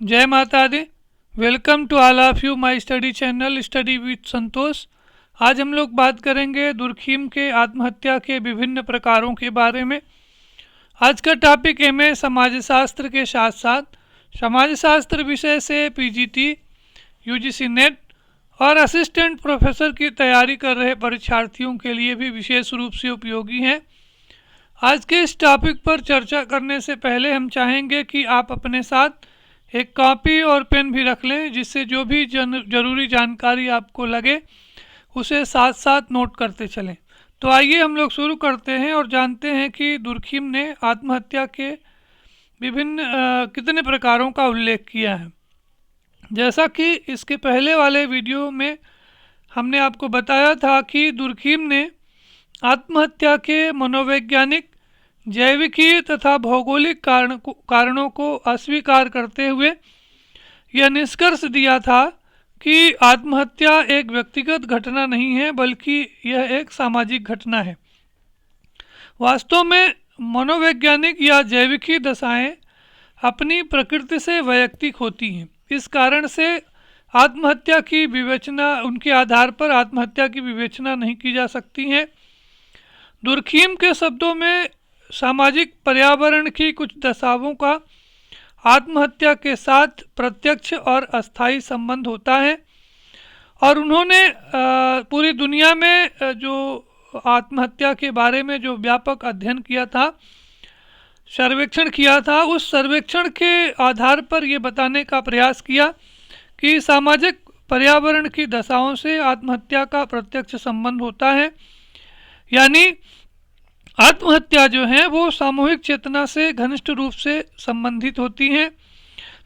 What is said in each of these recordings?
जय माता दी। Welcome to all of you my study channel study with Santosh. आज हम लोग बात करेंगे दुर्खीम के आत्महत्या के विभिन्न प्रकारों के बारे में। आज का टॉपिक एमए समाजशास्त्र के साथ साथ समाजशास्त्र विषय से पीजीटी, यूजीसी नेट और असिस्टेंट प्रोफेसर की तैयारी कर रहे परीक्षार्थियों के लिए भी विशेष रूप से उपयोगी है। आज के इस टॉपिक पर चर्चा करने से पहले हम चाहेंगे कि आप अपने साथ एक कॉपी और पेन भी रख लें, जिससे जो भी जरूरी जानकारी आपको लगे उसे साथ साथ नोट करते चलें। तो आइए हम लोग शुरू करते हैं और जानते हैं कि दुर्खीम ने आत्महत्या के विभिन्न कितने प्रकारों का उल्लेख किया है। जैसा कि इसके पहले वाले वीडियो में हमने आपको बताया था कि दुर्खीम ने आत्महत्या के मनोवैज्ञानिक, जैविकी तथा भौगोलिक कारणों को अस्वीकार करते हुए यह निष्कर्ष दिया था कि आत्महत्या एक व्यक्तिगत घटना नहीं है, बल्कि यह एक सामाजिक घटना है। वास्तव में मनोवैज्ञानिक या जैविकी दशाएं अपनी प्रकृति से वैयक्तिक होती हैं। इस कारण से आत्महत्या की विवेचना, उनके आधार पर आत्महत्या की विवेचना नहीं की जा सकती है। दुर्खीम के शब्दों में सामाजिक पर्यावरण की कुछ दशाओं का आत्महत्या के साथ प्रत्यक्ष और अस्थायी संबंध होता है, और उन्होंने पूरी दुनिया में जो आत्महत्या के बारे में जो व्यापक अध्ययन किया था, सर्वेक्षण किया था, उस सर्वेक्षण के आधार पर ये बताने का प्रयास किया कि सामाजिक पर्यावरण की दशाओं से आत्महत्या का प्रत्यक्ष संबंध होता है। यानी आत्महत्या जो है वो सामूहिक चेतना से घनिष्ठ रूप से संबंधित होती हैं।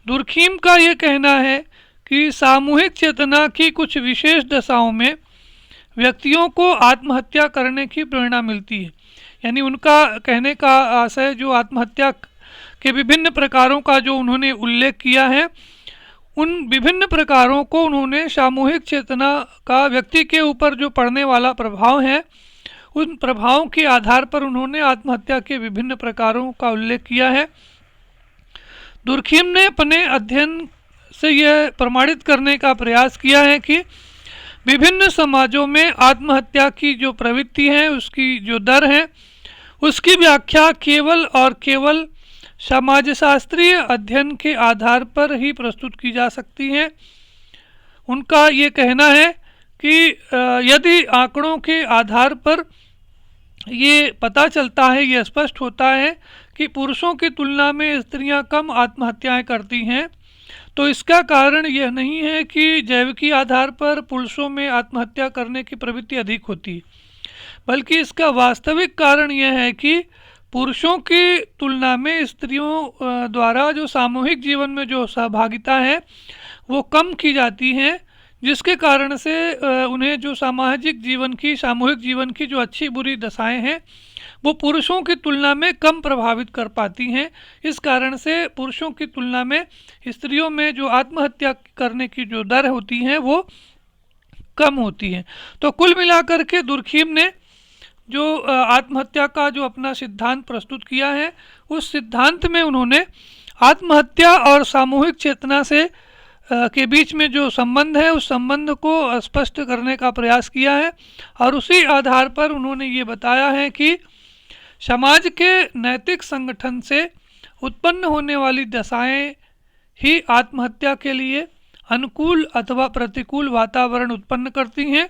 दुर्खीम का ये कहना है कि सामूहिक चेतना की कुछ विशेष दशाओं में व्यक्तियों को आत्महत्या करने की प्रेरणा मिलती है। यानी उनका कहने का आशय, जो आत्महत्या के विभिन्न प्रकारों का जो उन्होंने उल्लेख किया है, उन विभिन्न प्रकारों को उन्होंने सामूहिक चेतना का व्यक्ति के ऊपर जो पड़ने वाला प्रभाव है, उन प्रभावों के आधार पर उन्होंने आत्महत्या के विभिन्न प्रकारों का उल्लेख किया है। दुर्खीम ने अपने अध्ययन से यह प्रमाणित करने का प्रयास किया है कि विभिन्न समाजों में आत्महत्या की जो प्रवृत्ति है, उसकी जो दर है, उसकी व्याख्या केवल और केवल समाजशास्त्रीय अध्ययन के आधार पर ही प्रस्तुत की जा सकती है। उनका ये कहना है कि यदि आंकड़ों के आधार पर ये पता चलता है, ये स्पष्ट होता है कि पुरुषों की तुलना में स्त्रियां कम आत्महत्याएं करती हैं, तो इसका कारण यह नहीं है कि जैविकी आधार पर पुरुषों में आत्महत्या करने की प्रवृत्ति अधिक होती है, बल्कि इसका वास्तविक कारण यह है कि पुरुषों की तुलना में स्त्रियों द्वारा जो सामूहिक जीवन में जो सहभागिता है वो कम की जाती है, जिसके कारण से उन्हें जो सामाजिक जीवन की, सामूहिक जीवन की जो अच्छी बुरी दशाएं हैं वो पुरुषों की तुलना में कम प्रभावित कर पाती हैं। इस कारण से पुरुषों की तुलना में स्त्रियों में जो आत्महत्या करने की जो दर होती है वो कम होती है। तो कुल मिलाकर के दुर्खीम ने जो आत्महत्या का जो अपना सिद्धांत प्रस्तुत किया है, उस सिद्धांत में उन्होंने आत्महत्या और सामूहिक चेतना से के बीच में जो संबंध है, उस संबंध को स्पष्ट करने का प्रयास किया है, और उसी आधार पर उन्होंने ये बताया है कि समाज के नैतिक संगठन से उत्पन्न होने वाली दशाएं ही आत्महत्या के लिए अनुकूल अथवा प्रतिकूल वातावरण उत्पन्न करती हैं,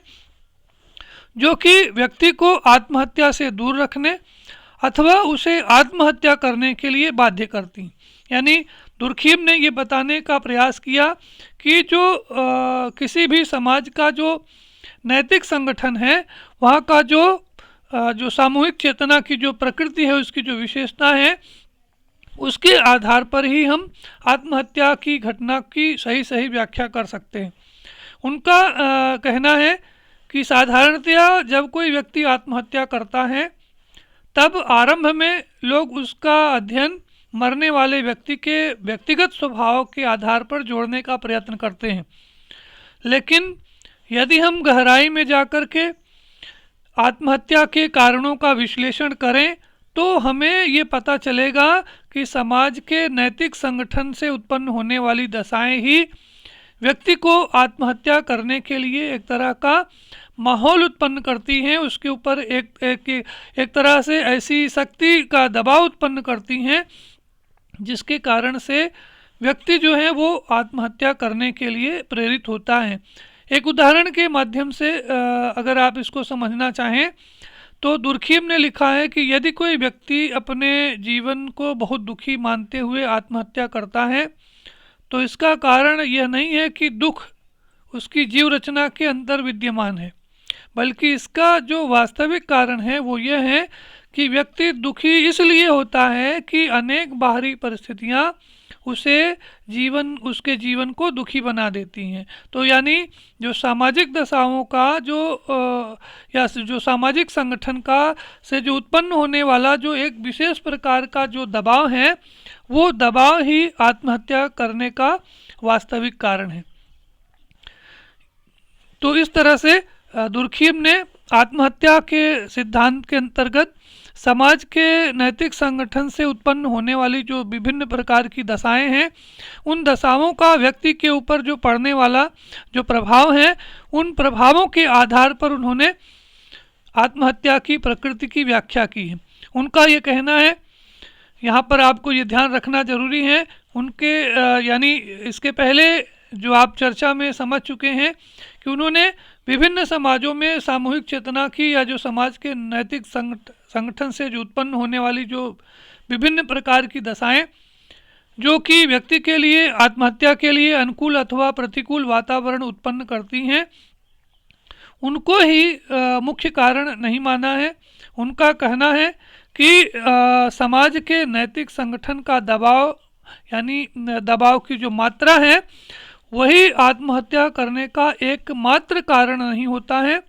जो कि व्यक्ति को आत्महत्या से दूर रखने अथवा उसे आत्महत्या करने के लिए बाध्य करती हैं। यानी दुर्खीम ने ये बताने का प्रयास किया कि जो किसी भी समाज का जो नैतिक संगठन है, वहाँ का जो सामूहिक चेतना की जो प्रकृति है, उसकी जो विशेषता है, उसके आधार पर ही हम आत्महत्या की घटना की सही व्याख्या कर सकते हैं। उनका कहना है कि साधारणतया जब कोई व्यक्ति आत्महत्या करता है, तब आरंभ में लोग उसका अध्ययन मरने वाले व्यक्ति के व्यक्तिगत स्वभाव के आधार पर जोड़ने का प्रयत्न करते हैं, लेकिन यदि हम गहराई में जाकर के आत्महत्या के कारणों का विश्लेषण करें, तो हमें ये पता चलेगा कि समाज के नैतिक संगठन से उत्पन्न होने वाली दशाएं ही व्यक्ति को आत्महत्या करने के लिए एक तरह का माहौल उत्पन्न करती हैं, उसके ऊपर एक तरह से ऐसी शक्ति का दबाव उत्पन्न करती हैं जिसके कारण से व्यक्ति जो है वो आत्महत्या करने के लिए प्रेरित होता है। एक उदाहरण के माध्यम से अगर आप इसको समझना चाहें तो दुर्खीम ने लिखा है कि यदि कोई व्यक्ति अपने जीवन को बहुत दुखी मानते हुए आत्महत्या करता है तो इसका कारण यह नहीं है कि दुख उसकी जीव रचना के अंदर विद्यमान है, बल्कि इसका जो वास्तविक कारण है वो यह है कि व्यक्ति दुखी इसलिए होता है कि अनेक बाहरी परिस्थितियां उसके जीवन को दुखी बना देती हैं। तो यानी जो सामाजिक दशाओं का या जो सामाजिक संगठन का से जो उत्पन्न होने वाला जो एक विशेष प्रकार का जो दबाव है, वो दबाव ही आत्महत्या करने का वास्तविक कारण है। तो इस तरह से दुर्खीम ने आत्महत्या के सिद्धांत के अंतर्गत समाज के नैतिक संगठन से उत्पन्न होने वाली जो विभिन्न प्रकार की दशाएं हैं, उन दशाओं का व्यक्ति के ऊपर जो पड़ने वाला जो प्रभाव है, उन प्रभावों के आधार पर उन्होंने आत्महत्या की प्रकृति की व्याख्या की है। उनका ये कहना है, यहाँ पर आपको ये ध्यान रखना जरूरी है, उनके यानी इसके पहले जो आप चर्चा में समझ चुके हैं कि उन्होंने विभिन्न समाजों में सामूहिक चेतना की या जो समाज के नैतिक संगठन से जो उत्पन्न होने वाली जो विभिन्न प्रकार की दशाएं जो कि व्यक्ति के लिए आत्महत्या के लिए अनुकूल अथवा प्रतिकूल वातावरण उत्पन्न करती हैं, उनको ही मुख्य कारण नहीं माना है। उनका कहना है कि समाज के नैतिक संगठन का दबाव यानी दबाव की जो मात्रा है वही आत्महत्या करने का एकमात्र कारण नहीं होता है।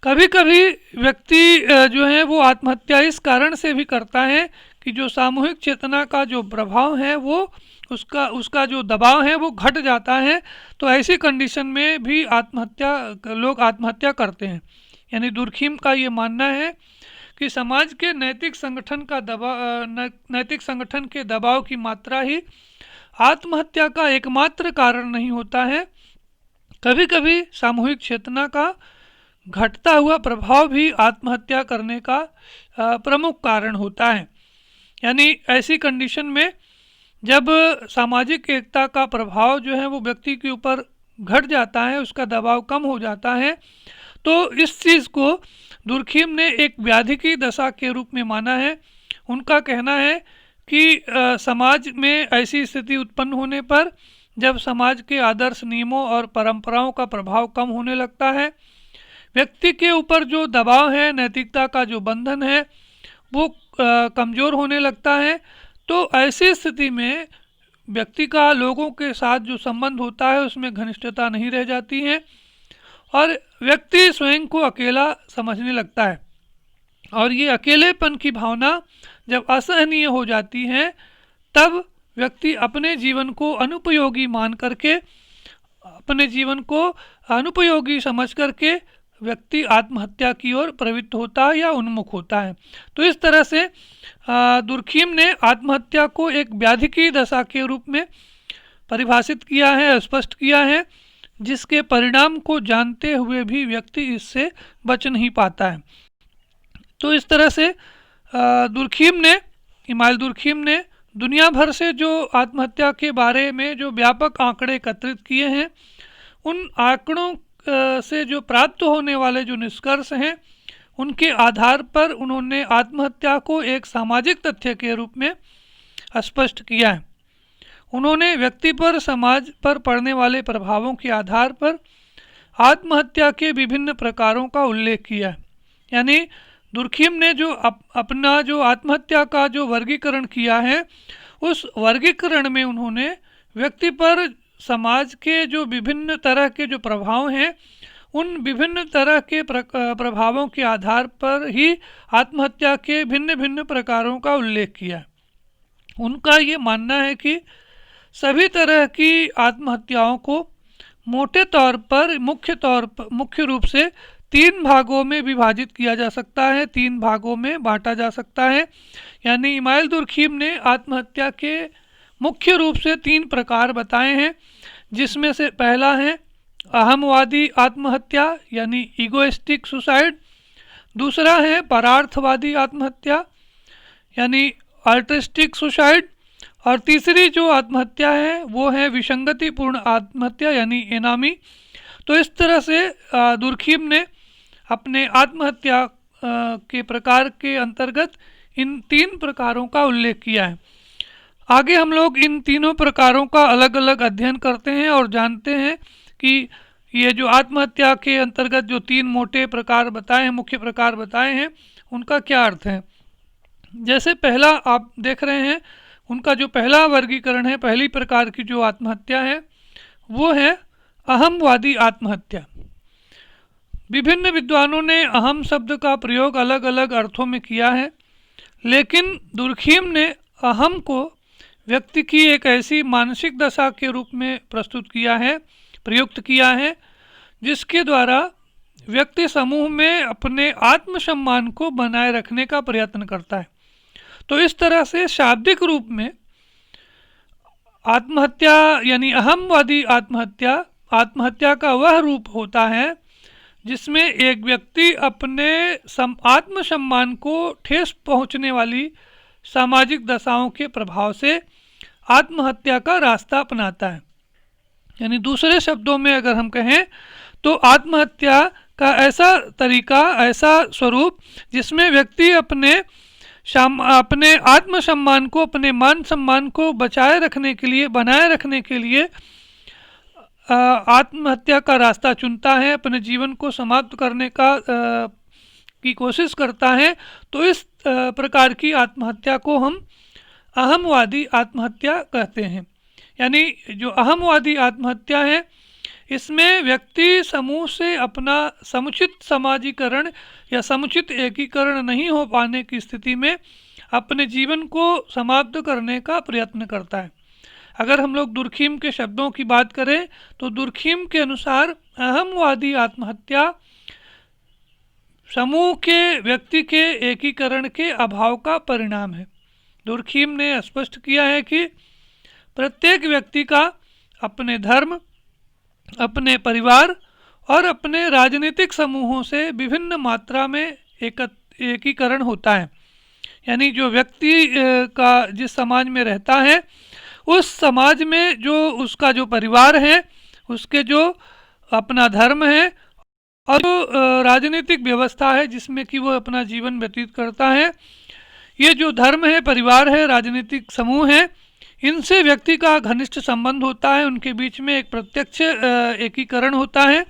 कभी कभी व्यक्ति जो है वो आत्महत्या इस कारण से भी करता है कि जो सामूहिक चेतना का जो प्रभाव है वो उसका जो दबाव है वो घट जाता है, तो ऐसी कंडीशन में भी लोग आत्महत्या करते हैं। यानी दुर्खीम का ये मानना है कि समाज के नैतिक संगठन के दबाव की मात्रा ही आत्महत्या का एकमात्र कारण नहीं होता है। कभी कभी सामूहिक चेतना का घटता हुआ प्रभाव भी आत्महत्या करने का प्रमुख कारण होता है। यानी ऐसी कंडीशन में जब सामाजिक एकता का प्रभाव जो है वो व्यक्ति के ऊपर घट जाता है, उसका दबाव कम हो जाता है, तो इस चीज़ को दुर्खीम ने एक व्याधि की दशा के रूप में माना है। उनका कहना है कि समाज में ऐसी स्थिति उत्पन्न होने पर जब समाज के आदर्श नियमों और परंपराओं का प्रभाव कम होने लगता है, व्यक्ति के ऊपर जो दबाव है, नैतिकता का जो बंधन है वो कमज़ोर होने लगता है, तो ऐसी स्थिति में व्यक्ति का लोगों के साथ जो संबंध होता है उसमें घनिष्ठता नहीं रह जाती है और व्यक्ति स्वयं को अकेला समझने लगता है। और ये अकेलेपन की भावना जब असहनीय हो जाती है तब व्यक्ति अपने जीवन को अनुपयोगी मान करके, अपने जीवन को अनुपयोगी समझ करके व्यक्ति आत्महत्या की ओर प्रवृत्त होता है या उन्मुख होता है। तो इस तरह से दुर्खीम ने आत्महत्या को एक व्याधि की दशा के रूप में परिभाषित किया है, स्पष्ट किया है, जिसके परिणाम को जानते हुए भी व्यक्ति इससे बच नहीं पाता है। तो इस तरह से इमाइल दुर्खीम ने दुनिया भर से जो आत्महत्या के बारे में जो व्यापक आंकड़े एकत्रित किए हैं, उन आंकड़ों से जो प्राप्त होने वाले जो निष्कर्ष हैं उनके आधार पर उन्होंने आत्महत्या को एक सामाजिक तथ्य के रूप में स्पष्ट किया है। उन्होंने व्यक्ति पर, समाज पर पड़ने वाले प्रभावों के आधार पर आत्महत्या के विभिन्न प्रकारों का उल्लेख किया है। यानी दुर्खीम ने जो अपना जो आत्महत्या का जो वर्गीकरण किया है, उस वर्गीकरण में उन्होंने व्यक्ति पर समाज के जो विभिन्न तरह के जो प्रभाव हैं, उन विभिन्न तरह के प्रभावों के आधार पर ही आत्महत्या के भिन्न भिन्न प्रकारों का उल्लेख किया है। उनका ये मानना है कि सभी तरह की आत्महत्याओं को मोटे तौर पर मुख्य रूप से 3 भागों में विभाजित किया जा सकता है, 3 भागों में बांटा जा सकता है। यानी इमाइल दुर्खीम ने आत्महत्या के मुख्य रूप से 3 प्रकार बताए हैं, जिसमें से पहला है अहमवादी आत्महत्या यानी ईगोइस्टिक सुसाइड, दूसरा है परार्थवादी आत्महत्या यानी अल्ट्रिस्टिक सुसाइड, और तीसरी जो आत्महत्या है वो है विसंगतिपूर्ण आत्महत्या यानी एनामी। तो इस तरह से दुर्खीम ने अपने आत्महत्या के प्रकार के अंतर्गत इन 3 प्रकारों का उल्लेख किया है। आगे हम लोग इन तीनों प्रकारों का अलग अलग अध्ययन करते हैं और जानते हैं कि ये जो आत्महत्या के अंतर्गत जो 3 मोटे प्रकार बताए हैं, मुख्य प्रकार बताए हैं, उनका क्या अर्थ है। जैसे पहला आप देख रहे हैं, उनका जो पहला वर्गीकरण है, पहली प्रकार की जो आत्महत्या है वो है अहमवादी आत्महत्या। विभिन्न विद्वानों ने अहम शब्द का प्रयोग अलग अलग अर्थों में किया है, लेकिन दुर्खीम ने अहम को व्यक्ति की एक ऐसी मानसिक दशा के रूप में प्रस्तुत किया है, प्रयुक्त किया है, जिसके द्वारा व्यक्ति समूह में अपने आत्मसम्मान को बनाए रखने का प्रयत्न करता है। तो इस तरह से शाब्दिक रूप में आत्महत्या यानी अहमवादी आत्महत्या, आत्महत्या का वह रूप होता है जिसमें एक व्यक्ति अपने आत्मसम्मान को ठेस पहुंचने वाली सामाजिक दशाओं के प्रभाव से आत्महत्या का रास्ता अपनाता है। यानी दूसरे शब्दों में अगर हम कहें तो आत्महत्या का ऐसा तरीका, ऐसा स्वरूप जिसमें व्यक्ति अपने आत्मसम्मान को, अपने मान सम्मान को बचाए रखने के लिए, बनाए रखने के लिए आत्महत्या का रास्ता चुनता है, अपने जीवन को समाप्त करने की कोशिश करता है। तो इस प्रकार की आत्महत्या को हम अहमवादी आत्महत्या कहते हैं। यानी जो अहमवादी आत्महत्या है, इसमें व्यक्ति समूह से अपना समुचित समाजीकरण या समुचित एकीकरण नहीं हो पाने की स्थिति में अपने जीवन को समाप्त करने का प्रयत्न करता है। अगर हम लोग दुर्खीम के शब्दों की बात करें तो दुर्खीम के अनुसार अहमवादी आत्महत्या समूह के व्यक्ति के एकीकरण के अभाव का परिणाम है। दुर्खीम ने स्पष्ट किया है कि प्रत्येक व्यक्ति का अपने धर्म, अपने परिवार और अपने राजनीतिक समूहों से विभिन्न मात्रा में एकीकरण होता है। यानी जो व्यक्ति का जिस समाज में रहता है, उस समाज में जो उसका जो परिवार है, उसके जो अपना धर्म है और जो राजनीतिक व्यवस्था है जिसमें कि वो अपना जीवन व्यतीत करता है, ये जो धर्म है, परिवार है, राजनीतिक समूह है, इनसे व्यक्ति का घनिष्ठ संबंध होता है, उनके बीच में एक प्रत्यक्ष एकीकरण होता है।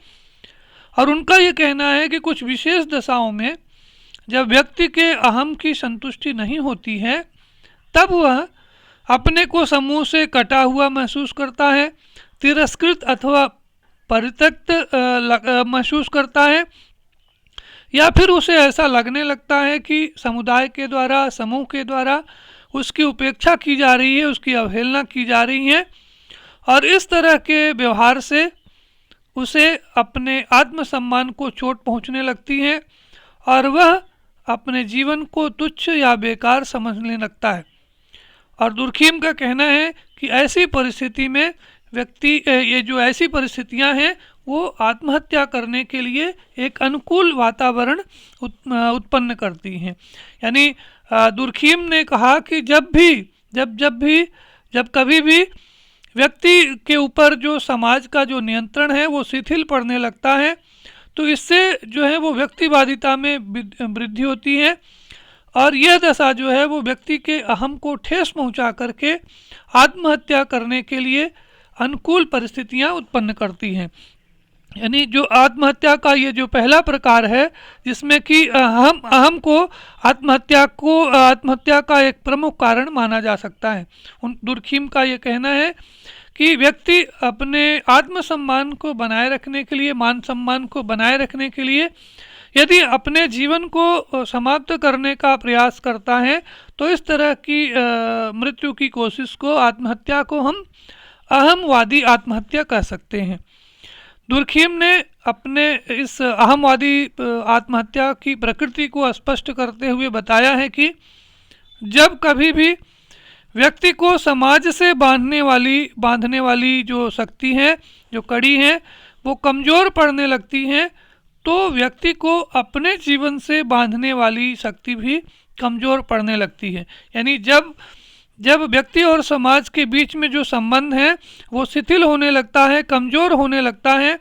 और उनका ये कहना है कि कुछ विशेष दशाओं में जब व्यक्ति के अहम की संतुष्टि नहीं होती है, तब वह अपने को समूह से कटा हुआ महसूस करता है, तिरस्कृत अथवा परित्यक्त महसूस करता है, या फिर उसे ऐसा लगने लगता है कि समुदाय के द्वारा, समूह के द्वारा उसकी उपेक्षा की जा रही है, उसकी अवहेलना की जा रही है। और इस तरह के व्यवहार से उसे अपने आत्मसम्मान को चोट पहुंचने लगती है और वह अपने जीवन को तुच्छ या बेकार समझने लगता है। और दुर्खीम का कहना है कि ऐसी परिस्थिति में व्यक्ति, ये जो ऐसी परिस्थितियां हैं वो आत्महत्या करने के लिए एक अनुकूल वातावरण उत्पन्न करती हैं। यानी दुर्खीम ने कहा कि जब कभी भी व्यक्ति के ऊपर जो समाज का जो नियंत्रण है वो शिथिल पड़ने लगता है, तो इससे जो है वो व्यक्तिवादिता में वृद्धि होती है और यह दशा जो है वो व्यक्ति के अहम को ठेस पहुंचा करके आत्महत्या करने के लिए अनुकूल परिस्थितियां उत्पन्न करती हैं। यानी जो आत्महत्या का ये जो पहला प्रकार है, जिसमें कि अहम को आत्महत्या का एक प्रमुख कारण माना जा सकता है। दुर्खीम का ये कहना है कि व्यक्ति अपने आत्मसम्मान को बनाए रखने के लिए, मान सम्मान को बनाए रखने के लिए यदि अपने जीवन को समाप्त करने का प्रयास करता है, तो इस तरह की मृत्यु की कोशिश को, आत्महत्या को हम अहमवादी आत्महत्या कह सकते हैं। दुर्खीम ने अपने इस अहमवादी आत्महत्या की प्रकृति को स्पष्ट करते हुए बताया है कि जब कभी भी व्यक्ति को समाज से बांधने वाली जो शक्ति है, जो कड़ी है, वो कमज़ोर पड़ने लगती है, तो व्यक्ति को अपने जीवन से बांधने वाली शक्ति भी कमज़ोर पड़ने लगती है। यानी जब जब व्यक्ति और समाज के बीच में जो संबंध है वो शिथिल होने लगता है, कमज़ोर होने लगता है,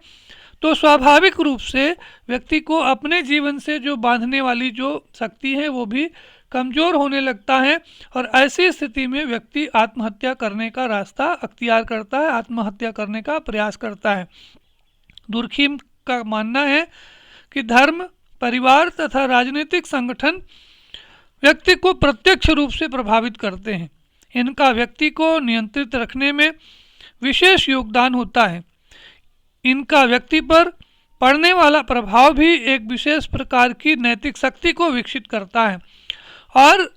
तो स्वाभाविक रूप से व्यक्ति को अपने जीवन से जो बांधने वाली जो शक्ति है वो भी कमज़ोर होने लगता है, और ऐसी स्थिति में व्यक्ति आत्महत्या करने का रास्ता अख्तियार करता है, आत्महत्या करने का प्रयास करता है। दुर्खीम का मानना है कि धर्म, परिवार तथा राजनीतिक संगठन व्यक्ति को प्रत्यक्ष रूप से प्रभावित करते हैं। इनका व्यक्ति को नियंत्रित रखने में विशेष योगदान होता है। इनका व्यक्ति पर पड़ने वाला प्रभाव भी एक विशेष प्रकार की नैतिक शक्ति को विकसित करता है, और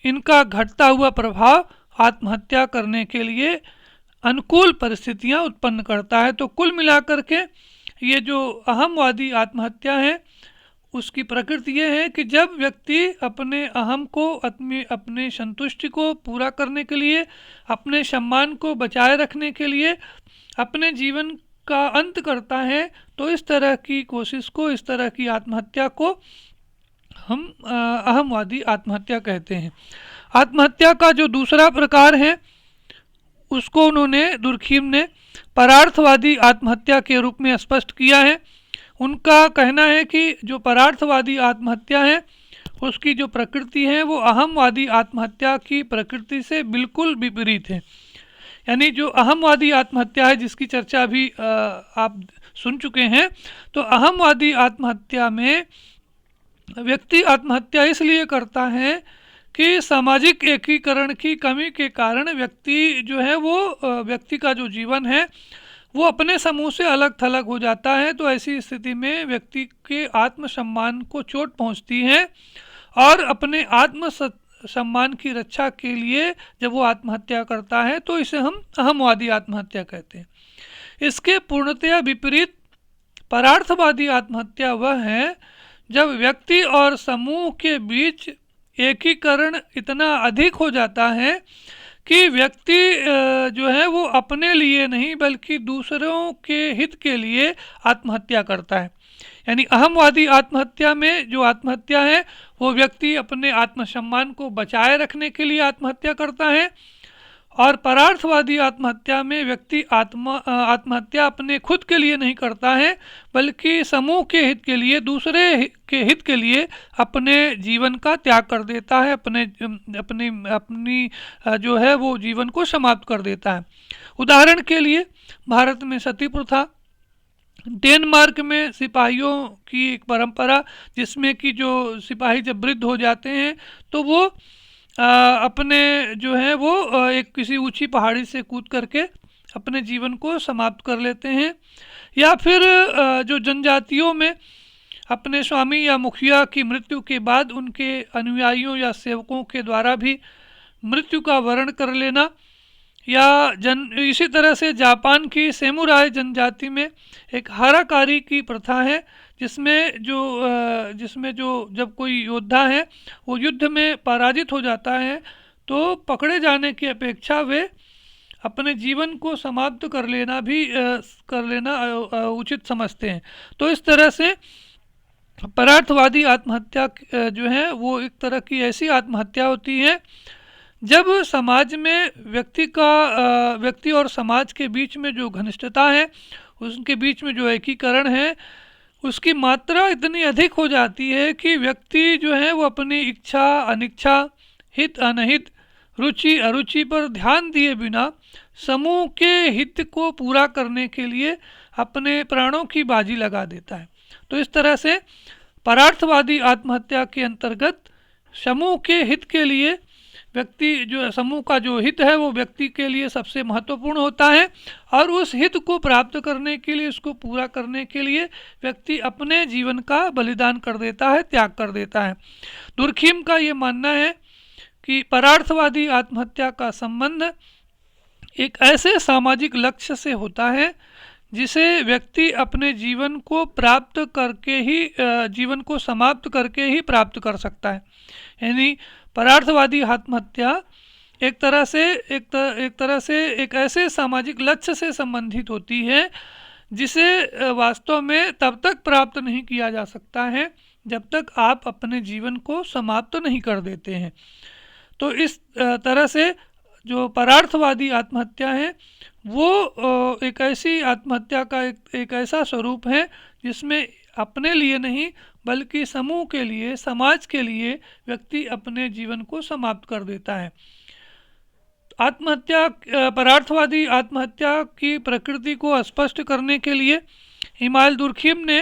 इनका घटता हुआ प्रभाव आत्महत्या करने के लिए अनुकूल परिस्थितियां उत्पन्न करता है। तो कुल मिलाकर के ये जो अहमवादी आत्महत्या है उसकी प्रकृति ये है कि जब व्यक्ति अपने अहम को, अपने संतुष्टि को पूरा करने के लिए, अपने सम्मान को बचाए रखने के लिए अपने जीवन का अंत करता है, तो इस तरह की कोशिश को, इस तरह की आत्महत्या को हम अहमवादी आत्महत्या कहते हैं। आत्महत्या का जो दूसरा प्रकार है उसको दुर्खीम ने परार्थवादी आत्महत्या के रूप में स्पष्ट किया है। उनका कहना है कि जो परार्थवादी आत्महत्या है उसकी जो प्रकृति है वो अहमवादी आत्महत्या की प्रकृति से बिल्कुल विपरीत है। यानी जो अहमवादी आत्महत्या है जिसकी चर्चा अभी आप सुन चुके हैं, तो अहमवादी आत्महत्या में व्यक्ति आत्महत्या इसलिए करता है कि सामाजिक एकीकरण की कमी के कारण व्यक्ति जो है वो व्यक्ति का जो जीवन है वो अपने समूह से अलग थलग हो जाता है। तो ऐसी स्थिति में व्यक्ति के आत्मसम्मान को चोट पहुंचती है, और अपने सम्मान की रक्षा के लिए जब वो आत्महत्या करता है तो इसे हम अहमवादी आत्महत्या कहते हैं। इसके पूर्णतया विपरीत परार्थवादी आत्महत्या वह है जब व्यक्ति और समूह के बीच एकीकरण इतना अधिक हो जाता है कि व्यक्ति जो है वो अपने लिए नहीं बल्कि दूसरों के हित के लिए आत्महत्या करता है। यानी अहमवादी आत्महत्या में जो आत्महत्या है वो व्यक्ति अपने आत्मसम्मान को बचाए रखने के लिए आत्महत्या करता है, और परार्थवादी आत्महत्या में व्यक्ति आत्महत्या अपने खुद के लिए नहीं करता है बल्कि समूह के हित के लिए, दूसरे के हित के लिए अपने जीवन का त्याग कर देता है, अपनी जो है वो जीवन को समाप्त कर देता है। उदाहरण के लिए भारत में सती प्रथा, डेनमार्क में सिपाहियों की एक परंपरा जिसमें कि जो सिपाही जब वृद्ध हो जाते हैं तो वो अपने जो है वो एक किसी ऊंची पहाड़ी से कूद करके अपने जीवन को समाप्त कर लेते हैं। या फिर जो जनजातियों में अपने स्वामी या मुखिया की मृत्यु के बाद उनके अनुयायियों या सेवकों के द्वारा भी मृत्यु का वरण कर लेना, या इसी तरह से जापान की सेमुराई जनजाति में एक हाराकारी की प्रथा है जिसमें जो जब कोई योद्धा है वो युद्ध में पराजित हो जाता है तो पकड़े जाने की अपेक्षा वे अपने जीवन को समाप्त कर लेना उचित समझते हैं। तो इस तरह से परार्थवादी आत्महत्या जो है वो एक तरह की ऐसी आत्महत्या होती है जब समाज में व्यक्ति और समाज के बीच में जो घनिष्ठता है, उसके बीच में जो एकीकरण है, उसकी मात्रा इतनी अधिक हो जाती है कि व्यक्ति जो है वो अपनी इच्छा अनिच्छा, हित अनहित, रुचि अरुचि पर ध्यान दिए बिना समूह के हित को पूरा करने के लिए अपने प्राणों की बाजी लगा देता है। तो इस तरह से परार्थवादी आत्महत्या के अंतर्गत समूह के हित के लिए व्यक्ति जो समूह का जो हित है वो व्यक्ति के लिए सबसे महत्वपूर्ण होता है, और उस हित को प्राप्त करने के लिए, उसको पूरा करने के लिए व्यक्ति अपने जीवन का बलिदान कर देता है, त्याग कर देता है। दुर्खीम का ये मानना है कि परार्थवादी आत्महत्या का संबंध एक ऐसे सामाजिक लक्ष्य से होता है जिसे व्यक्ति अपने जीवन को प्राप्त करके ही जीवन को समाप्त करके ही प्राप्त कर सकता है। यानी परार्थवादी आत्महत्या एक तरह से एक ऐसे सामाजिक लक्ष्य से संबंधित होती है जिसे वास्तव में तब तक प्राप्त नहीं किया जा सकता है जब तक आप अपने जीवन को समाप्त नहीं कर देते हैं। तो इस तरह से जो परार्थवादी आत्महत्या है वो एक ऐसी आत्महत्या का एक ऐसा स्वरूप है जिसमें अपने लिए नहीं बल्कि समूह के लिए, समाज के लिए व्यक्ति अपने जीवन को समाप्त कर देता है। आत्महत्या परार्थवादी आत्महत्या की प्रकृति को स्पष्ट करने के लिए इमाल दुर्खिम ने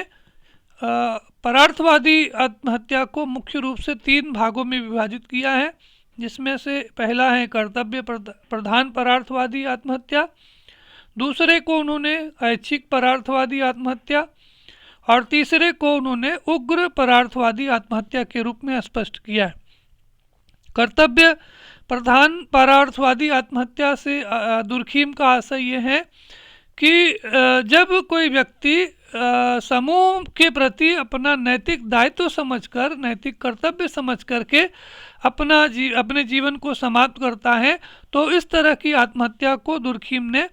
परार्थवादी आत्महत्या को मुख्य रूप से 3 भागों में विभाजित किया है, जिसमें से पहला है कर्तव्य प्रधान परार्थवादी आत्महत्या, दूसरे को उन्होंने ऐच्छिक परार्थवादी आत्महत्या और तीसरे को उन्होंने उग्र परार्थवादी आत्महत्या के रूप में स्पष्ट किया है। कर्तव्य प्रधान परार्थवादी आत्महत्या से दुर्खिम का आशय ये है कि जब कोई व्यक्ति समूह के प्रति अपना नैतिक दायित्व समझकर, नैतिक कर्तव्य समझ करके अपने जीवन को समाप्त करता है, तो इस तरह की आत्महत्या को दुर्खिम ने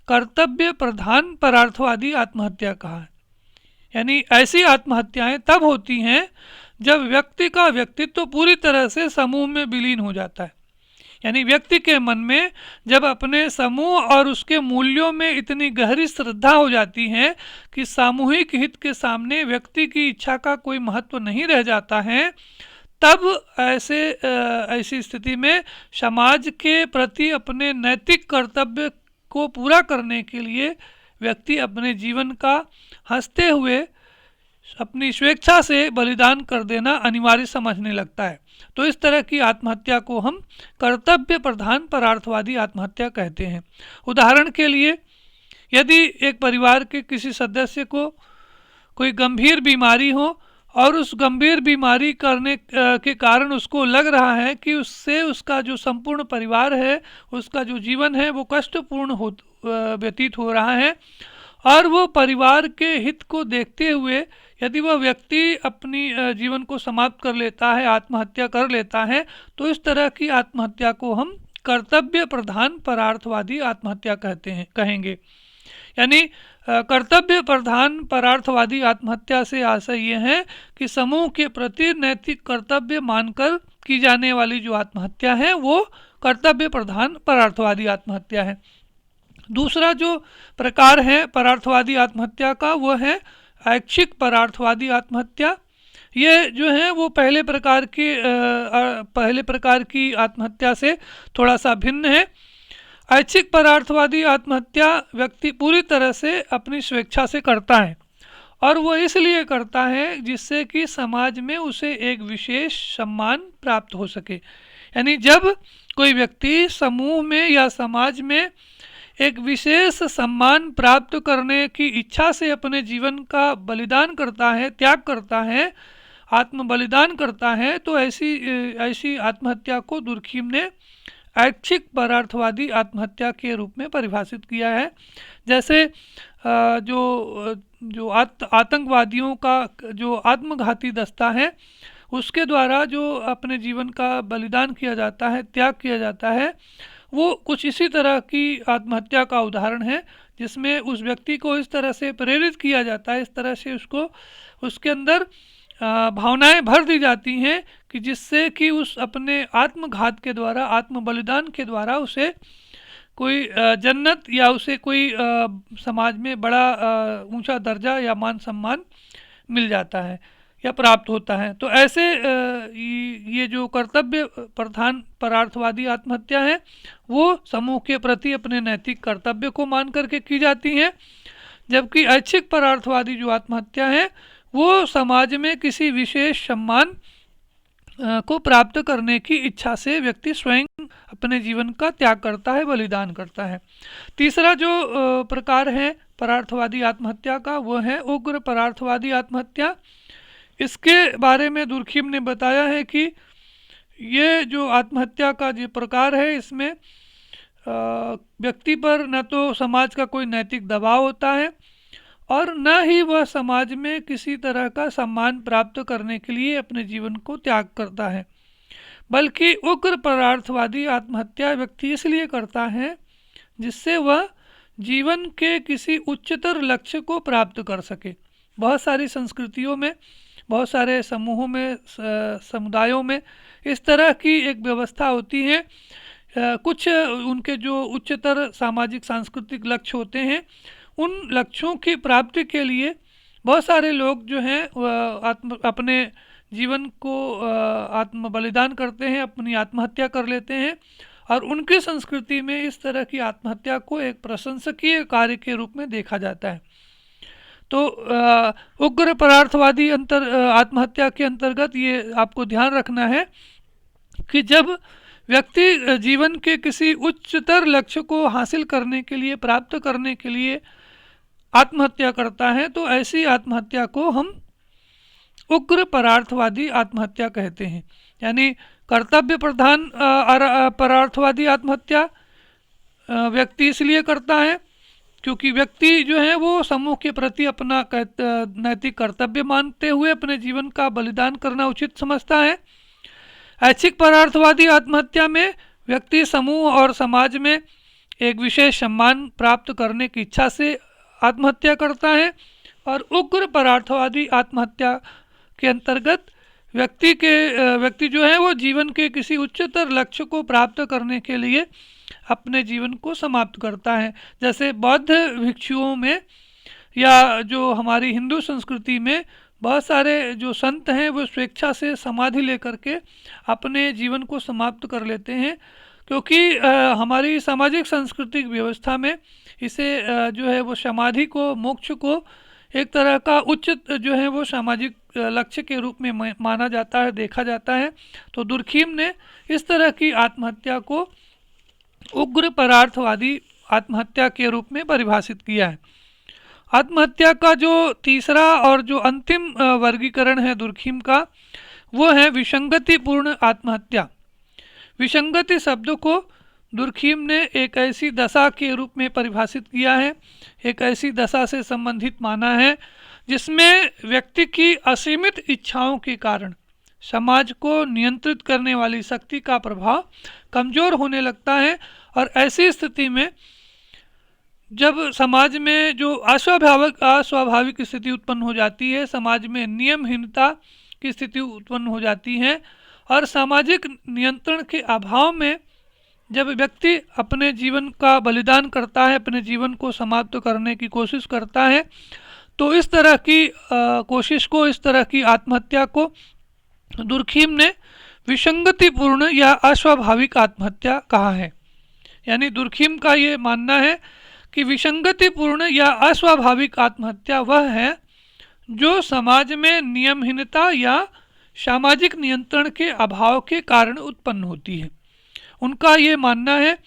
कर्तव्य प्रधान परार्थवादी आत्महत्या कहा है। यानी ऐसी आत्महत्याएं तब होती हैं जब व्यक्ति का व्यक्तित्व पूरी तरह से समूह में विलीन हो जाता है। यानी व्यक्ति के मन में जब अपने समूह और उसके मूल्यों में इतनी गहरी श्रद्धा हो जाती है कि सामूहिक हित के सामने व्यक्ति की इच्छा का कोई महत्व नहीं रह जाता है, तब ऐसी स्थिति में समाज के प्रति अपने नैतिक कर्तव्य को पूरा करने के लिए व्यक्ति अपने जीवन का हंसते हुए अपनी स्वेच्छा से बलिदान कर देना अनिवार्य समझने लगता है। तो इस तरह की आत्महत्या को हम कर्तव्य प्रधान परार्थवादी आत्महत्या कहते हैं। उदाहरण के लिए, यदि एक परिवार के किसी सदस्य को कोई गंभीर बीमारी हो और उस गंभीर बीमारी करने के कारण उसको लग रहा है कि उससे उसका जो संपूर्ण परिवार है, उसका जो जीवन है वो कष्टपूर्ण व्यतीत हो रहा है, और वो परिवार के हित को देखते हुए यदि वह व्यक्ति अपनी जीवन को समाप्त कर लेता है, आत्महत्या कर लेता है, तो इस तरह की आत्महत्या को हम कर्तव्य प्रधान परार्थवादी आत्महत्या कहेंगे। यानी कर्तव्य प्रधान परार्थवादी आत्महत्या से आशय ये है कि समूह के प्रति नैतिक कर्तव्य मानकर की जाने वाली जो आत्महत्या है वो कर्तव्य प्रधान परार्थवादी आत्महत्या है। दूसरा जो प्रकार है परार्थवादी आत्महत्या का वो है ऐच्छिक परार्थवादी आत्महत्या। ये जो है वो पहले प्रकार की आत्महत्या से थोड़ा सा भिन्न है। ऐच्छिक परार्थवादी आत्महत्या व्यक्ति पूरी तरह से अपनी स्वेच्छा से करता है, और वो इसलिए करता है जिससे कि समाज में उसे एक विशेष सम्मान प्राप्त हो सके। यानी जब कोई व्यक्ति समूह में या समाज में एक विशेष सम्मान प्राप्त करने की इच्छा से अपने जीवन का बलिदान करता है, त्याग करता है, आत्म बलिदान करता है, तो ऐसी आत्महत्या को दुर्खिम ने ऐच्छिक परार्थवादी आत्महत्या के रूप में परिभाषित किया है। जैसे जो आतंकवादियों का जो आत्मघाती दस्ता है उसके द्वारा जो अपने जीवन का बलिदान किया जाता है, त्याग किया जाता है, वो कुछ इसी तरह की आत्महत्या का उदाहरण है, जिसमें उस व्यक्ति को इस तरह से प्रेरित किया जाता है, इस तरह से उसके अंदर भावनाएं भर दी जाती हैं कि जिससे कि उस अपने आत्मघात के द्वारा, आत्म बलिदान के द्वारा उसे कोई जन्नत या उसे कोई समाज में बड़ा ऊंचा दर्जा या मान सम्मान मिल जाता है या प्राप्त होता है। तो ऐसे ये जो कर्तव्य प्रधान परार्थवादी आत्महत्या है वो समूह के प्रति अपने नैतिक कर्तव्य को मान करके की जाती हैं, जबकि ऐच्छिक परार्थवादी जो आत्महत्या है वो समाज में किसी विशेष सम्मान को प्राप्त करने की इच्छा से व्यक्ति स्वयं अपने जीवन का त्याग करता है, बलिदान करता है। तीसरा जो प्रकार है परार्थवादी आत्महत्या का वो है उग्र परार्थवादी आत्महत्या। इसके बारे में दुर्खिम ने बताया है कि ये जो आत्महत्या का जो प्रकार है इसमें व्यक्ति पर न तो समाज का कोई नैतिक दबाव होता है और न ही वह समाज में किसी तरह का सम्मान प्राप्त करने के लिए अपने जीवन को त्याग करता है, बल्कि उग्र परार्थवादी आत्महत्या व्यक्ति इसलिए करता है जिससे वह जीवन के किसी उच्चतर लक्ष्य को प्राप्त कर सके। बहुत सारी संस्कृतियों में, बहुत सारे समूहों में, समुदायों में इस तरह की एक व्यवस्था होती है। कुछ उनके जो उच्चतर सामाजिक सांस्कृतिक लक्ष्य होते हैं, उन लक्ष्यों की प्राप्ति के लिए बहुत सारे लोग जो हैं अपने जीवन को आत्म बलिदान करते हैं, अपनी आत्महत्या कर लेते हैं। और उनकी संस्कृति में इस तरह की आत्महत्या को एक प्रशंसनीय कार्य के रूप में देखा जाता है। तो उग्र परार्थवादी आत्महत्या के अंतर्गत ये आपको ध्यान रखना है कि जब व्यक्ति जीवन के किसी उच्चतर लक्ष्य को हासिल करने के लिए, प्राप्त करने के लिए आत्महत्या करता है, तो ऐसी आत्महत्या को हम उग्र परार्थवादी आत्महत्या कहते हैं। यानी कर्तव्य प्रधान परार्थवादी आत्महत्या व्यक्ति इसलिए करता है क्योंकि व्यक्ति जो है वो समूह के प्रति अपना नैतिक कर्तव्य मानते हुए अपने जीवन का बलिदान करना उचित समझता है। ऐच्छिक परार्थवादी आत्महत्या में व्यक्ति समूह और समाज में एक विशेष सम्मान प्राप्त करने की इच्छा से आत्महत्या करता है। और उग्र परार्थवादी आत्महत्या के अंतर्गत व्यक्ति जो है वो जीवन के किसी उच्चतर लक्ष्य को प्राप्त करने के लिए अपने जीवन को समाप्त करता है। जैसे बौद्ध भिक्षुओं में या जो हमारी हिंदू संस्कृति में बहुत सारे जो संत हैं वो स्वेच्छा से समाधि लेकर के अपने जीवन को समाप्त कर लेते हैं, क्योंकि हमारी सामाजिक सांस्कृतिक व्यवस्था में इसे जो है वो समाधि को, मोक्ष को एक तरह का उच्च जो है वो सामाजिक लक्ष्य के रूप में माना जाता है, देखा जाता है। तो दुर्खीम ने इस तरह की आत्महत्या को उग्र परार्थवादी आत्महत्या के रूप में परिभाषित किया है। आत्महत्या का जो तीसरा और जो अंतिम वर्गीकरण है दुर्खीम का, वो है विसंगतिपूर्ण आत्महत्या। विसंगति शब्द को दुर्खीम ने एक ऐसी दशा के रूप में परिभाषित किया है, एक ऐसी दशा से संबंधित माना है जिसमें व्यक्ति की असीमित इच्छाओं के कारण समाज को नियंत्रित करने वाली शक्ति का प्रभाव कमजोर होने लगता है। और ऐसी स्थिति में जब समाज में जो अस्वाभाविक स्थिति उत्पन्न हो जाती है, समाज में नियमहीनता की स्थिति उत्पन्न हो जाती है और सामाजिक नियंत्रण के अभाव में जब व्यक्ति अपने जीवन का बलिदान करता है, अपने जीवन को समाप्त करने की कोशिश करता है, तो इस तरह की कोशिश को, इस तरह की आत्महत्या को दुर्खीम ने विसंगतिपूर्ण या अस्वाभाविक आत्महत्या कहा है। यानी दुर्खीम का ये मानना है कि विसंगतिपूर्ण या अस्वाभाविक आत्महत्या वह है जो समाज में नियमहीनता या सामाजिक नियंत्रण के अभाव के कारण उत्पन्न होती है। उनका ये मानना है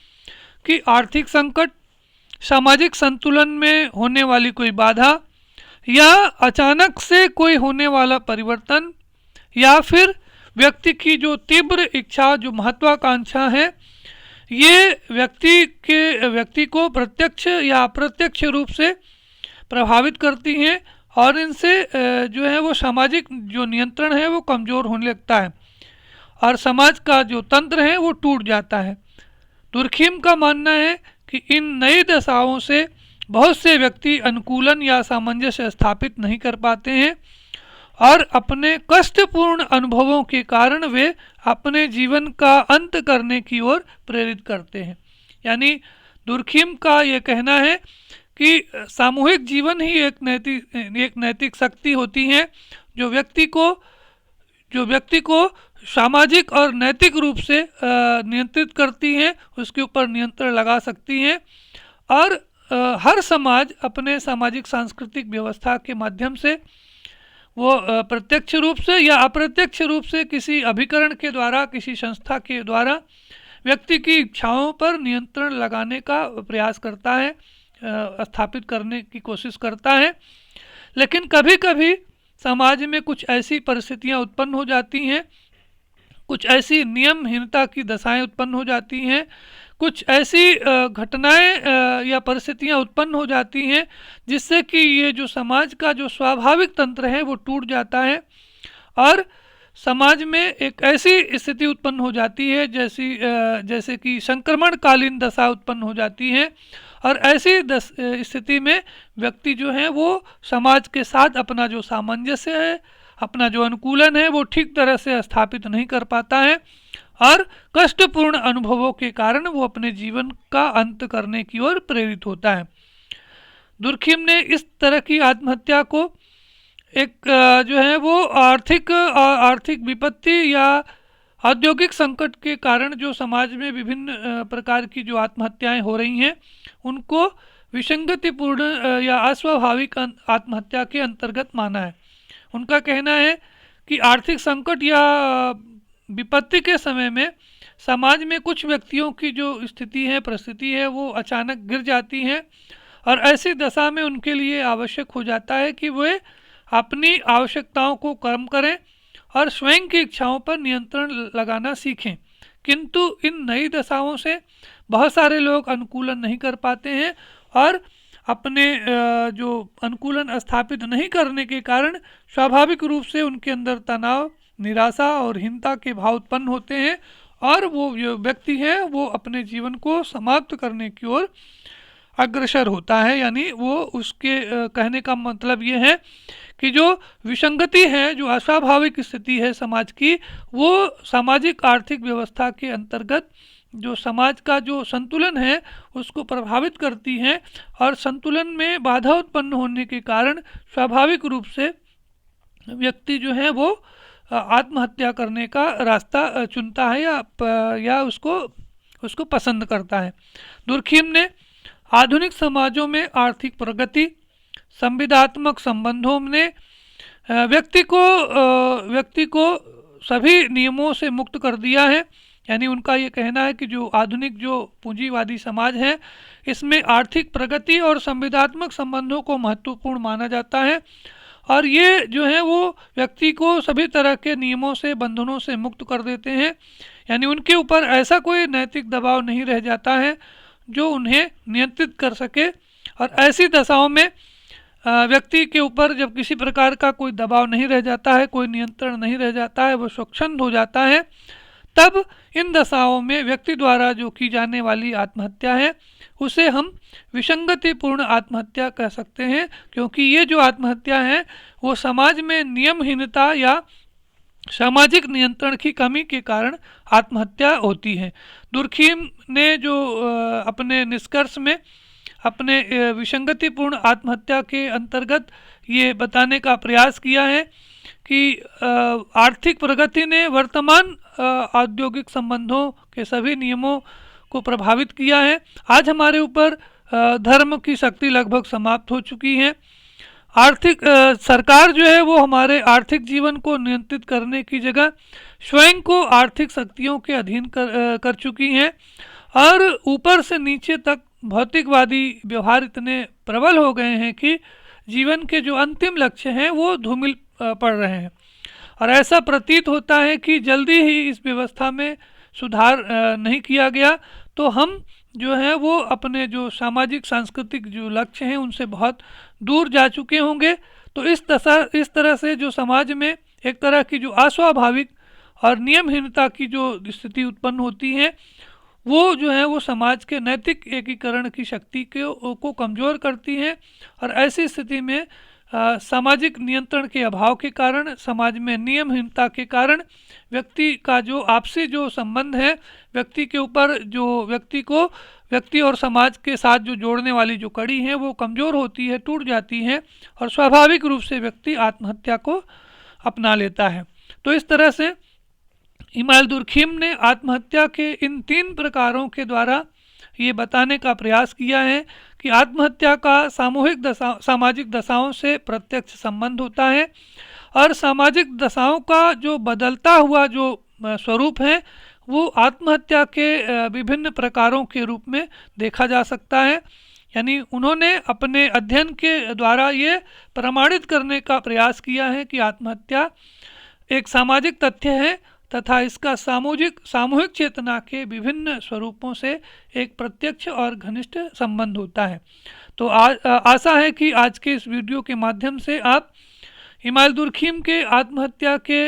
कि आर्थिक संकट, सामाजिक संतुलन में होने वाली कोई बाधा या अचानक से कोई होने वाला परिवर्तन या फिर व्यक्ति की जो तीव्र इच्छा, जो महत्वाकांक्षा है, ये व्यक्ति को प्रत्यक्ष या अप्रत्यक्ष रूप से प्रभावित करती हैं और इनसे जो है वो सामाजिक जो नियंत्रण है वो कमज़ोर होने लगता है और समाज का जो तंत्र है वो टूट जाता है। दुर्खीम का मानना है कि इन नई दशाओं से बहुत से व्यक्ति अनुकूलन या सामंजस्य स्थापित नहीं कर पाते हैं और अपने कष्टपूर्ण अनुभवों के कारण वे अपने जीवन का अंत करने की ओर प्रेरित करते हैं। यानी दुर्खीम का ये कहना है कि सामूहिक जीवन ही एक नैतिक शक्ति होती है जो व्यक्ति को सामाजिक और नैतिक रूप से नियंत्रित करती हैं, उसके ऊपर नियंत्रण लगा सकती हैं। और हर समाज अपने सामाजिक सांस्कृतिक व्यवस्था के माध्यम से वो प्रत्यक्ष रूप से या अप्रत्यक्ष रूप से किसी अभिकरण के द्वारा, किसी संस्था के द्वारा व्यक्ति की इच्छाओं पर नियंत्रण लगाने का प्रयास करता है, स्थापित करने की कोशिश करता है। लेकिन कभी कभी समाज में कुछ ऐसी परिस्थितियां उत्पन्न हो जाती हैं, कुछ ऐसी नियमहीनता की दशाएं उत्पन्न हो जाती हैं, कुछ ऐसी घटनाएं या परिस्थितियां उत्पन्न हो जाती हैं जिससे कि ये जो समाज का जो स्वाभाविक तंत्र है वो टूट जाता है और समाज में एक ऐसी स्थिति उत्पन्न हो जाती है जैसे कि संक्रमणकालीन दशा उत्पन्न हो जाती है। और ऐसी स्थिति में व्यक्ति जो है वो समाज के साथ अपना जो सामंजस्य है, अपना जो अनुकूलन है वो ठीक तरह से स्थापित नहीं कर पाता है और कष्टपूर्ण अनुभवों के कारण वो अपने जीवन का अंत करने की ओर प्रेरित होता है। दुर्खिम ने इस तरह की आत्महत्या को एक जो है वो आर्थिक विपत्ति या औद्योगिक संकट के कारण जो समाज में विभिन्न प्रकार की जो आत्महत्याएं हो रही हैं उनको विसंगतिपूर्ण या अस्वाभाविक आत्महत्या के अंतर्गत माना है। उनका कहना है कि आर्थिक संकट या विपत्ति के समय में समाज में कुछ व्यक्तियों की जो स्थिति है, परिस्थिति है, वो अचानक गिर जाती है और ऐसी दशा में उनके लिए आवश्यक हो जाता है कि वे अपनी आवश्यकताओं को कम करें और स्वयं की इच्छाओं पर नियंत्रण लगाना सीखें। किंतु इन नई दशाओं से बहुत सारे लोग अनुकूलन नहीं कर पाते हैं और अपने जो अनुकूलन स्थापित नहीं करने के कारण स्वाभाविक रूप से उनके अंदर तनाव, निराशा और हीनता के भाव उत्पन्न होते हैं और वो जो व्यक्ति है वो अपने जीवन को समाप्त करने की ओर अग्रसर होता है। यानी वो उसके कहने का मतलब ये है कि जो विसंगति है, जो अस्वाभाविक स्थिति है समाज की, वो सामाजिक आर्थिक व्यवस्था के अंतर्गत जो समाज का जो संतुलन है उसको प्रभावित करती है और संतुलन में बाधा उत्पन्न होने के कारण स्वाभाविक रूप से व्यक्ति जो है वो आत्महत्या करने का रास्ता चुनता है या उसको पसंद करता है। दुर्खिम ने आधुनिक समाजों में आर्थिक प्रगति, संविदात्मक संबंधों ने व्यक्ति को सभी नियमों से मुक्त कर दिया है। यानी उनका ये कहना है कि जो आधुनिक जो पूंजीवादी समाज है इसमें आर्थिक प्रगति और संविदात्मक संबंधों को महत्वपूर्ण माना जाता है और ये जो है वो व्यक्ति को सभी तरह के नियमों से, बंधनों से मुक्त कर देते हैं। यानी उनके ऊपर ऐसा कोई नैतिक दबाव नहीं रह जाता है जो उन्हें नियंत्रित कर सके और ऐसी दशाओं में व्यक्ति के ऊपर जब किसी प्रकार का कोई दबाव नहीं रह जाता है, कोई नियंत्रण नहीं रह जाता है, वो स्वच्छंद हो जाता है, तब इन दशाओं में व्यक्ति द्वारा जो की जाने वाली आत्महत्या है उसे हम विसंगतिपूर्ण आत्महत्या कह सकते हैं, क्योंकि ये जो आत्महत्या है वो समाज में नियमहीनता या सामाजिक नियंत्रण की कमी के कारण आत्महत्या होती है। दुर्खिम ने जो अपने निष्कर्ष में अपने विसंगतिपूर्ण आत्महत्या के अंतर्गत ये बताने का प्रयास किया है कि आर्थिक प्रगति ने वर्तमान औद्योगिक संबंधों के सभी नियमों को प्रभावित किया है। आज हमारे ऊपर धर्म की शक्ति लगभग समाप्त हो चुकी है। सरकार जो है वो हमारे आर्थिक जीवन को नियंत्रित करने की जगह स्वयं को आर्थिक शक्तियों के अधीन कर चुकी है और ऊपर से नीचे तक भौतिकवादी व्यवहार इतने प्रबल हो गए हैं कि जीवन के जो अंतिम लक्ष्य हैं वो धूमिल पड़ रहे हैं और ऐसा प्रतीत होता है कि जल्दी ही इस व्यवस्था में सुधार नहीं किया गया तो हम जो है वो अपने जो सामाजिक सांस्कृतिक जो लक्ष्य हैं उनसे बहुत दूर जा चुके होंगे। तो इस तरह से जो समाज में एक तरह की जो अस्वाभाविक और नियमहीनता की जो स्थिति उत्पन्न होती है वो जो है वो समाज के नैतिक एकीकरण की शक्ति को कमज़ोर करती हैं और ऐसी स्थिति में सामाजिक नियंत्रण के अभाव के कारण, समाज में नियमहीनता के कारण व्यक्ति का जो आपसी जो संबंध है, व्यक्ति के ऊपर जो व्यक्ति और समाज के साथ जो जोड़ने वाली जो कड़ी है वो कमज़ोर होती है, टूट जाती है और स्वाभाविक रूप से व्यक्ति आत्महत्या को अपना लेता है। तो इस तरह से इमाल दुर्खिम ने आत्महत्या के इन 3 प्रकारों के द्वारा ये बताने का प्रयास किया है कि आत्महत्या का सामाजिक दशाओं से प्रत्यक्ष संबंध होता है और सामाजिक दशाओं का जो बदलता हुआ जो स्वरूप है वो आत्महत्या के विभिन्न प्रकारों के रूप में देखा जा सकता है। यानी उन्होंने अपने अध्ययन के द्वारा ये प्रमाणित करने का प्रयास किया है कि आत्महत्या एक सामाजिक तथ्य है तथा इसका सामूहिक चेतना के विभिन्न स्वरूपों से एक प्रत्यक्ष और घनिष्ठ संबंध होता है। तो आशा है कि आज के इस वीडियो के माध्यम से आप हिमाल दुर्खिम के आत्महत्या के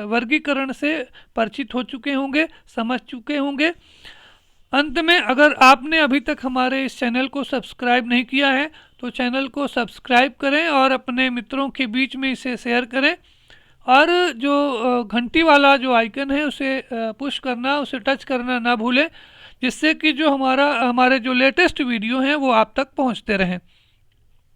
वर्गीकरण से परिचित हो चुके होंगे, समझ चुके होंगे। अंत में, अगर आपने अभी तक हमारे इस चैनल को सब्सक्राइब नहीं किया है तो चैनल को सब्सक्राइब करें और अपने मित्रों के बीच में इसे शेयर करें, और जो घंटी वाला जो आइकन है उसे पुश करना, उसे टच करना ना भूलें, जिससे कि जो हमारे जो लेटेस्ट वीडियो हैं वो आप तक पहुंचते रहें।